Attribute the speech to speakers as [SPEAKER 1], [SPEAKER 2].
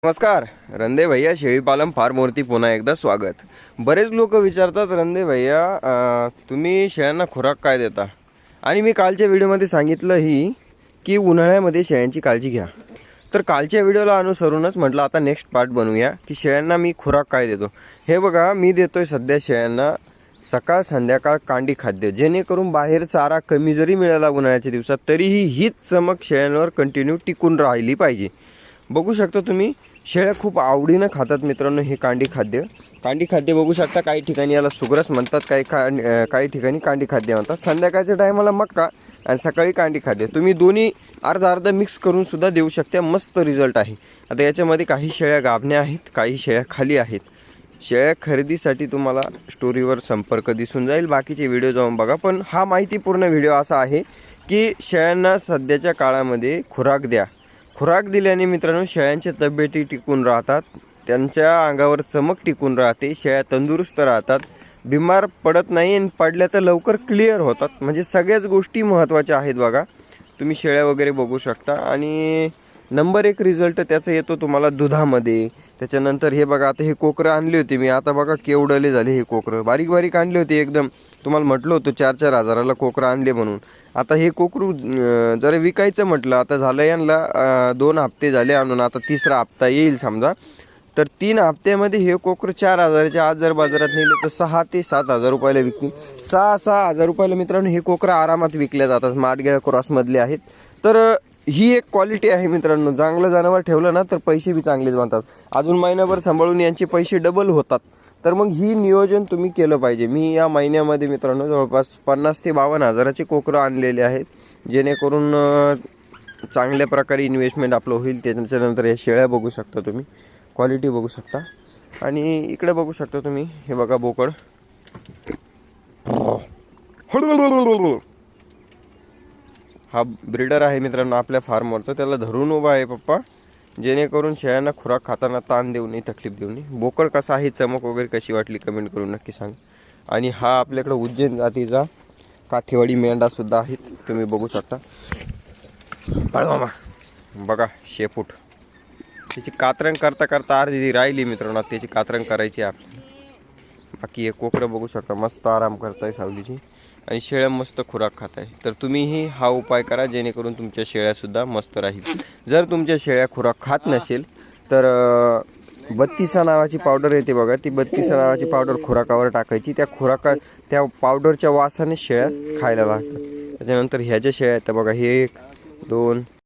[SPEAKER 1] नमस्कार रंदे भैया शेळीपालन फार्मवरती पुन्हा एकदा स्वागत। बरेच लोक विचारतात रंदे भैया तुम्ही शेळ्यांना खुराक काय देता, आणि मी कालच्या व्हिडिओमध्ये सांगितलं ही की उन्हाळ्यामध्ये शेळ्यांची काळजी घ्या। तर कालच्या व्हिडिओला अनुसरूनच म्हटलं आता नेक्स्ट पार्ट बनवूया की शेळ्यांना मी खुराक काय देतो। हे बघा, मी देतोय सध्या शेळ्यांना सकाळ संध्याकाळ कांडी खाद्य, जेणेकरून बाहेर चारा कमी जरी मिळाला उन्हाळ्याच्या दिवसात तरीही हीच चमक शेळ्यांवर कंटिन्यू टिकून राहिली पाहिजे। बघू शकता तुम्ही, शेळ्या खूप आवडीनं खातात मित्रांनो हे कांडी खाद्य बघू शकता। काही ठिकाणी याला सुग्रस म्हणतात, काही ठिकाणी कांडी खाद्य म्हणतात। संध्याकाळच्या टायमाला मक्का आणि सकाळी कांडी खाद्य, तुम्ही दोन्ही अर्धा अर्धा मिक्स करून सुद्धा देऊ शकता। मस्त रिझल्ट आहे। आता याच्यामध्ये काही शेळ्या गाभण्या आहेत, काही शेळ्या खाली आहेत। शेळ्या खरेदीसाठी तुम्हाला स्टोरीवर संपर्क दिसून जाईल, बाकीचे व्हिडिओ जाऊन बघा। पण हा माहितीपूर्ण व्हिडिओ असा आहे की शेळ्यांना सध्याच्या काळामध्ये खुराक द्या। खुराक दिल्याने मित्रांनो शेळ्यांच्या तब्येती टिकून राहतात, त्यांच्या अंगावर चमक टिकून राहते, शेळ्या तंदुरुस्त राहतात, बिमार पडत नाही आणि पडल्या तर लवकर क्लिअर होतात। म्हणजे सगळ्याच गोष्टी महत्त्वाच्या आहेत बघा। तुम्ही शेळ्या वगैरे बघू शकता। आणि नंबर 1 रिझल्ट त्याचा येतो तुम्हाला दुधामध्ये। त्याच्यानंतर हे बघा, आता हे कोकरं आणली होती मी, आता बघा केवढले झाले हे कोकरं, बारीक बारीक आणले होते एकदम। तुम्हाला म्हटलं होतं 4-4 हजाराला कोकरं आणले म्हणून। आता हे कोकरू जरा विकायचं म्हटलं, आता झालं यांना 2 हप्ते झाले आणून, आता 3रा हप्ता येईल समजा। तर 3 हप्त्यामध्ये हे कोकरं 4 हजाराच्या आज जर बाजारात नेले तर 6 ते 7 हजार रुपयाला विकतील। 6 हजार रुपयाला मित्रांनो हे कोकरं आरामात विकल्या जातात, माडगेळ क्रॉसमधले आहेत। तर ही एक क्वालिटी आहे मित्रांनो, चांगलं जनावर ठेवलं ना तर पैसे बी चांगलेच बनतात। अजून महिनाभर सांभाळून यांचे पैसे डबल होतात। तर मग ही नियोजन तुम्ही केलं पाहिजे। मी या महिन्यामध्ये मित्रांनो जवळपास 50 ते 52 हजाराचे कोकरं आणलेले आहेत, जेणेकरून चांगल्या प्रकारे इन्व्हेस्टमेंट आपलं होईल। त्याच्यानंतर या शेळ्या बघू शकता तुम्ही, क्वालिटी बघू शकता। आणि इकडे बघू शकता तुम्ही, हे बघा बोकड, हा ब्रीडर आहे मित्रांनो आपल्या फार्मवरचा, त्याला धरून उभा आहे पप्पा, जेणेकरून शेळ्यांना खुराक खाताना ताण देऊ नये, तकलीफ देऊ नये। बोकड कसा आहे, चमक वगैरे कशी वाटली कमेंट करून नक्की सांग। आणि हा आपल्याकडे उज्जैन जातीचा काठेवाडी मेंढा सुद्धा आहे, तुम्ही बघू शकता। मामा बघा शेपूट, त्याची कातरंग करता करता अर्धी राहिली मित्रांनो, त्याची कातरंग करायची आपल्याला। बाकी हे कोकरं बघू शकता, मस्त आराम करताय सावलीची, आणि शेळ्या मस्त खुराक खात आहे। तर तुम्हीही हा उपाय करा, जेणेकरून तुमच्या शेळ्यासुद्धा मस्त राहील। जर तुमच्या शेळ्या खुराक खात नसेल तर 32 नावाची पावडर येते बघा, ती 32 नावाची पावडर खुराकावर टाकायची। त्या पावडरच्या वासाने शेळ्या खायला लागतात। त्याच्यानंतर ह्या ज्या शेळ्या आहेत बघा, हे 1 2